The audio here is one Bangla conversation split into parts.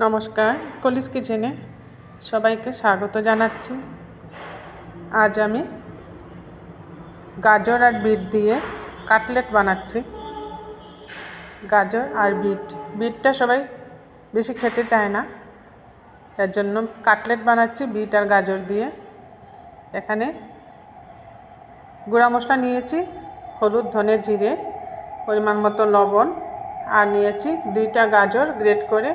নমস্কার, কলিস কিচেনে সবাইকে স্বাগত জানাচ্ছি। আজ আমি গাজর আর বিট দিয়ে কাটলেট বানাচ্ছি। গাজর আর বিটটা সবাই বেশি খেতে চায় না, এর জন্য কাটলেট বানাচ্ছি বিট আর গাজর দিয়ে। এখানে গুঁড়া মশলা নিয়েছি, হলুদ, ধনে, জিরে, পরিমাণ মতো লবণ, আর নিয়েছি 2টা গাজর গ্রেট করে,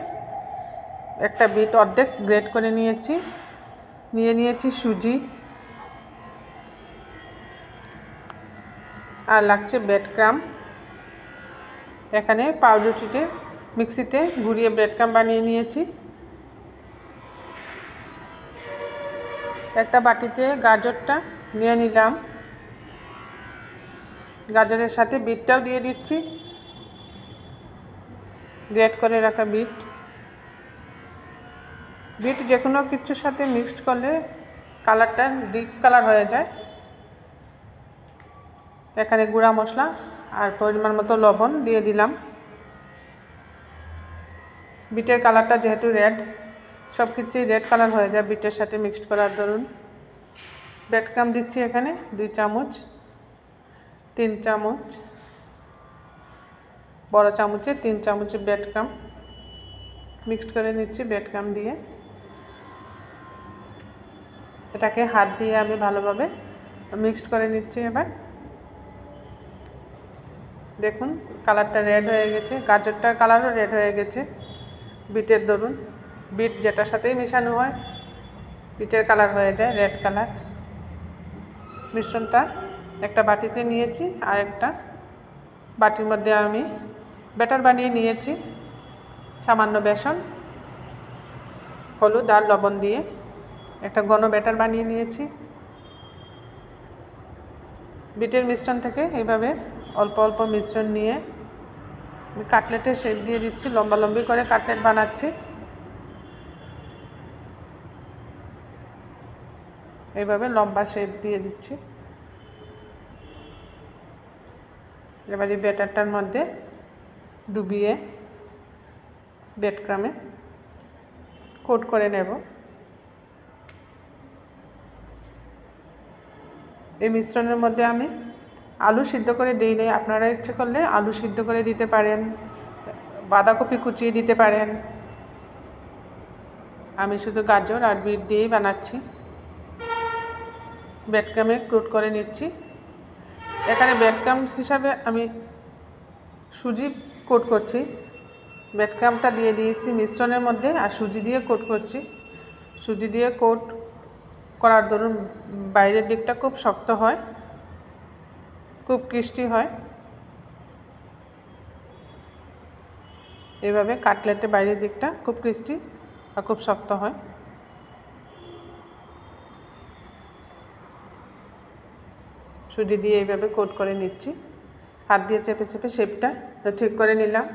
একটা বিট অর্ধেক গ্রেট করে নিয়েছি সুজি, আর লাগছে ব্রেড ক্রাম্ব। এখানে পাউরুটিতে মিক্সিতে ঘুরিয়ে ব্রেড ক্রাম্ব বানিয়ে নিয়েছি। একটা বাটিতে গাজরটা নিয়ে নিলাম, গাজরের সাথে বিটটাও দিয়ে দিচ্ছি, গ্রেট করে রাখা বিট যে কোনো কিছুর সাথে মিক্সড করলে কালারটা ডিপ কালার হয়ে যায়। এখানে গুঁড়া মশলা আর পরিমাণ মতো লবণ দিয়ে দিলাম। বিটের কালারটা যেহেতু রেড, সব কিছুই রেড কালার হয়ে যায় বিটের সাথে মিক্সড করার দরুন। ব্রেড ক্রাম্ব দিচ্ছি এখানে 2 চামচ, 3 চামচ, বড় চামচে 3 চামচ ব্রেড ক্রাম্ব মিক্সড করে নিচ্ছি। ব্রেড ক্রাম্ব দিয়ে এটাকে হাত দিয়ে আমি ভালোভাবে মিক্সড করে নিচ্ছি। এবার দেখুন কালারটা রেড হয়ে গেছে, গাজরটার কালারও রেড হয়ে গেছে বিটের দরুন। বিট যেটার সাথেই মেশানো হয় বিটের কালার হয়ে যায় রেড কালার। মিশ্রণটা একটা বাটিতে নিয়েছি, আর একটা বাটির মধ্যে আমি ব্যাটার বানিয়ে নিয়েছি সামান্য বেসন, হলুদ আর লবণ দিয়ে একটা ঘন ব্যাটার বানিয়ে নিয়েছি। বিটের মিশ্রণ থেকে এইভাবে অল্প অল্প মিশ্রণ নিয়ে কাটলেটের শেপ দিয়ে দিচ্ছি, লম্বালম্বি করে কাটলেট বানাচ্ছি। এইভাবে লম্বা শেপ দিয়ে দিচ্ছি। এবার এই ব্যাটারটার মধ্যে ডুবিয়ে ব্রেড ক্রাম্বে কোট করে নেব। এই মিশ্রণের মধ্যে আমি আলু সিদ্ধ করে দিই নাই, আপনারা ইচ্ছে করলে আলু সিদ্ধ করে দিতে পারেন, বাঁধাকপি কুচিয়ে দিতে পারেন। আমি শুধু গাজর আর বিট দিয়েই বানাচ্ছি। ব্রেড ক্রাম্বে কোট করে নিচ্ছি। এখানে ব্রেড ক্রাম্ব হিসাবে আমি সুজি কোট করছি। ব্রেড ক্রাম্বটা দিয়ে দিয়েছি মিশ্রণের মধ্যে, আর সুজি দিয়ে কোট করছি। সুজি দিয়ে কোট করার দরুন বাইরের দিকটা খুব শক্ত হয়, খুব ক্রিস্পি হয়। এইভাবে কাটলেটের বাইরের দিকটা খুব ক্রিস্পি আর খুব শক্ত হয়। সুজি দিয়ে এইভাবে কোট করে নিচ্ছি, হাত দিয়ে চেপে চেপে শেপটা ঠিক করে নিলাম।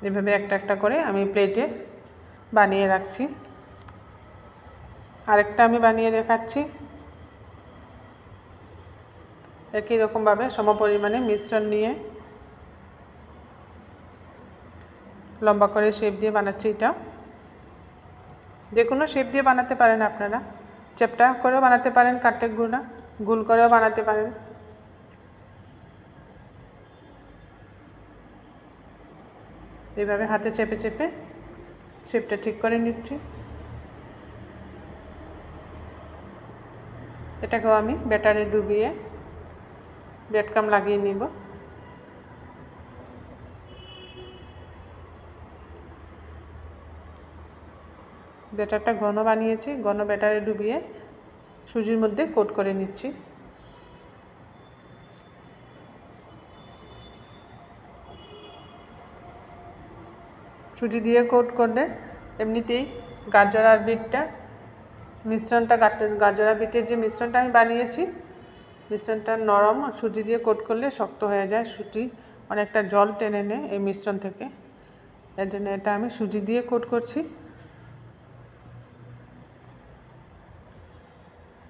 এভাবে একটা একটা করে আমি প্লেটে বানিয়ে রাখছি। আরেকটা আমি বানিয়ে দেখাচ্ছি। একই রকমভাবে সমপরিমাণে মিশ্রণ নিয়ে লম্বা করে শেপ দিয়ে বানাচ্ছি। এটা যে কোনো শেপ দিয়ে বানাতে পারেন, আপনারা চ্যাপটা করেও বানাতে পারেন, কাটলেট গোল করেও বানাতে পারেন। এইভাবে হাতে চেপে চেপে শেপটা ঠিক করে নিচ্ছি। এটাকেও আমি ব্যাটারে ডুবিয়ে ব্রেড ক্রাম্ব লাগিয়ে নিব। ব্যাটারটা ঘন বানিয়েছি, ঘন ব্যাটারে ডুবিয়ে সুজির মধ্যে কোট করে নিচ্ছি। সুজি দিয়ে কোট করলে এমনিতেই গাজর আর বিটটা মিশ্রণটা গাজর আর বিটের যে মিশ্রণটা আমি বানিয়েছি মিশ্রণটা নরম, সুজি দিয়ে কোট করলে শক্ত হয়ে যায়। সুজি অনেকটা জল টেনে নেয় এই মিশ্রণ থেকে, এর জন্য এটা আমি সুজি দিয়ে কোট করছি।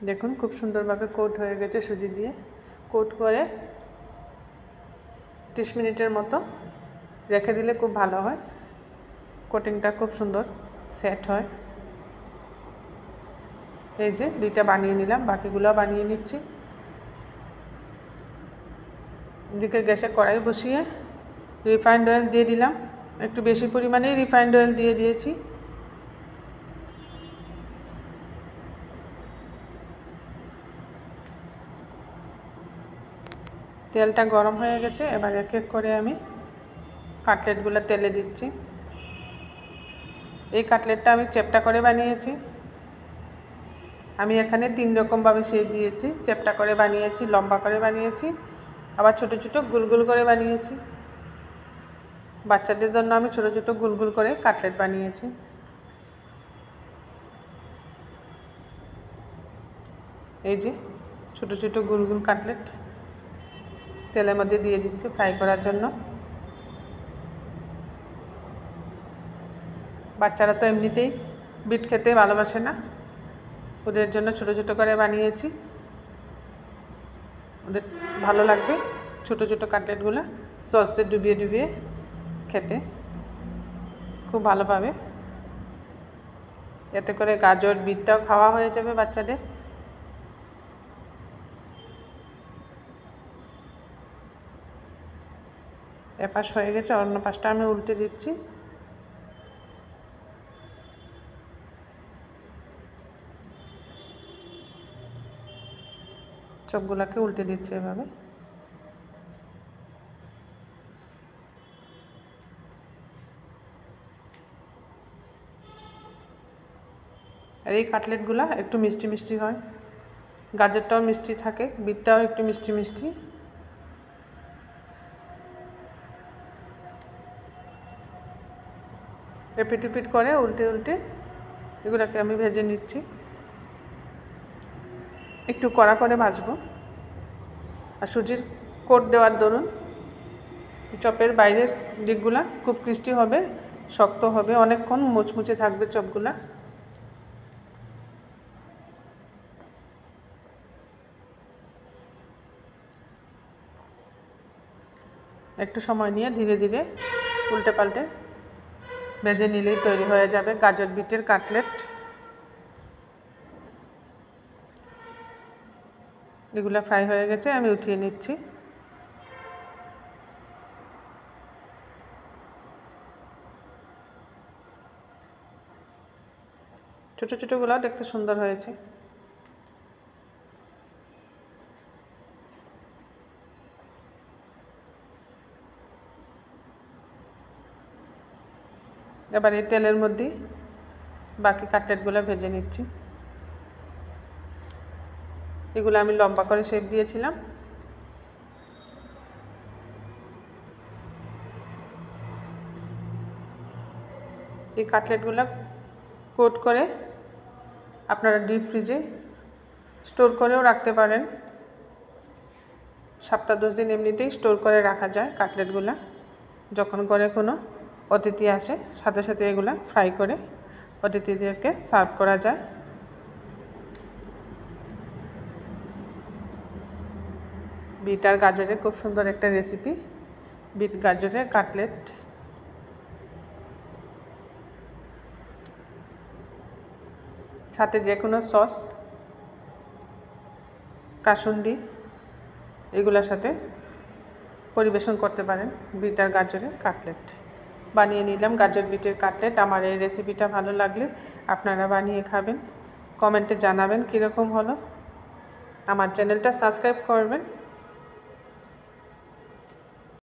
দেখুন খুব সুন্দরভাবে কোট হয়ে গেছে। সুজি দিয়ে কোট করে 30 মিনিটের মতো রেখে দিলে খুব ভালো হয়, কোটিংটা খুব সুন্দর সেট হয়। এই যে 2টা বানিয়ে নিলাম, বাকিগুলো বানিয়ে নিচ্ছি। এদিকে গ্যাসে কড়াই বসিয়ে রিফাইন্ড অয়েল দিয়ে দিলাম, একটু বেশি পরিমাণেই রিফাইন্ড অয়েল দিয়ে দিয়েছি। তেলটা গরম হয়ে গেছে, এবার এক এক করে আমি কাটলেটগুলো তেলে দিচ্ছি। এই কাটলেটটা আমি চ্যাপ্টা করে বানিয়েছি। আমি এখানে 3 রকমভাবে শেপ দিয়েছি, চ্যাপ্টা করে বানিয়েছি, লম্বা করে বানিয়েছি, আবার ছোট ছোট গুলগুল করে বানিয়েছি। বাচ্চাদের জন্য আমি ছোট ছোট গুলগুল করে কাটলেট বানিয়েছি। এই যে ছোট ছোট গুলগুল কাটলেট তেলের মধ্যে দিয়ে দিচ্ছি ফ্রাই করার জন্য। বাচ্চারা তো এমনিতেই বিট খেতে ভালোবাসে না, ওদের জন্য ছোট ছোট করে বানিয়েছি, ওদের ভালো লাগবে ছোট ছোট কাটলেটগুলো সসে ডুবিয়ে ডুবিয়ে খেতে খুব ভালো পাবে। এতে করে গাজর বিটটাও খাওয়া হয়ে যাবে বাচ্চাদের। এপাশ হয়ে গেছে, অন্য পাশটা আমি উল্টে দিচ্ছি। সবগুলোকে উল্টে দিচ্ছি এভাবে। আর এই কাটলেটগুলো একটু মিষ্টি মিষ্টি হয়, গাজরটাও মিষ্টি থাকে, বিটটাও একটু মিষ্টি মিষ্টি। এপিট উপিট করে উল্টে উল্টে এগুলোকে আমি ভেজে নিচ্ছি। একটু কড়া করে ভাজবো। আর সুজির কোট দেওয়ার দরুন চপের বাইরের দিকগুলা খুব ক্রিস্পি হবে, শক্ত হবে, অনেকক্ষণ মুচমুচে থাকবে চপগুলা। একটু সময় নিয়ে ধীরে ধীরে উল্টে পাল্টে ভেজে নিলেই তৈরি হয়ে যাবে গাজর বিটের কাটলেট। এগুলো ফ্রাই হয়ে গেছে, আমি উঠিয়ে নিচ্ছি। ছোটো ছোটোগুলো দেখতে সুন্দর হয়েছে। এবার এই তেলের মধ্যে বাকি কাটলেটগুলো ভেজে নিচ্ছি। এগুলো আমি লম্বা করে শেপ দিয়েছিলাম। এই কাটলেটগুলো কোট করে আপনারা ডিপ ফ্রিজে স্টোর করেও রাখতে পারেন। 7-10 দিন এমনিতেই স্টোর করে রাখা যায় কাটলেটগুলো। যখন করে কোনো অতিথি আসে সাথে সাথে এগুলো ফ্রাই করে অতিথিদেরকে সার্ভ করা যায়। বিট আর গাজরের খুব সুন্দর একটা রেসিপি, বিট গাজরের কাটলেট। সাথে যে কোনো সস, কাসুন্দি এগুলোর সাথে পরিবেশন করতে পারেন বিট আর গাজরের কাটলেট। বানিয়ে নিলাম গাজর বিটের কাটলেট। আমার এই রেসিপিটা ভালো লাগলে আপনারা বানিয়ে খাবেন, কমেন্টে জানাবেন কীরকম হলো। আমার চ্যানেলটা সাবস্ক্রাইব করবেন।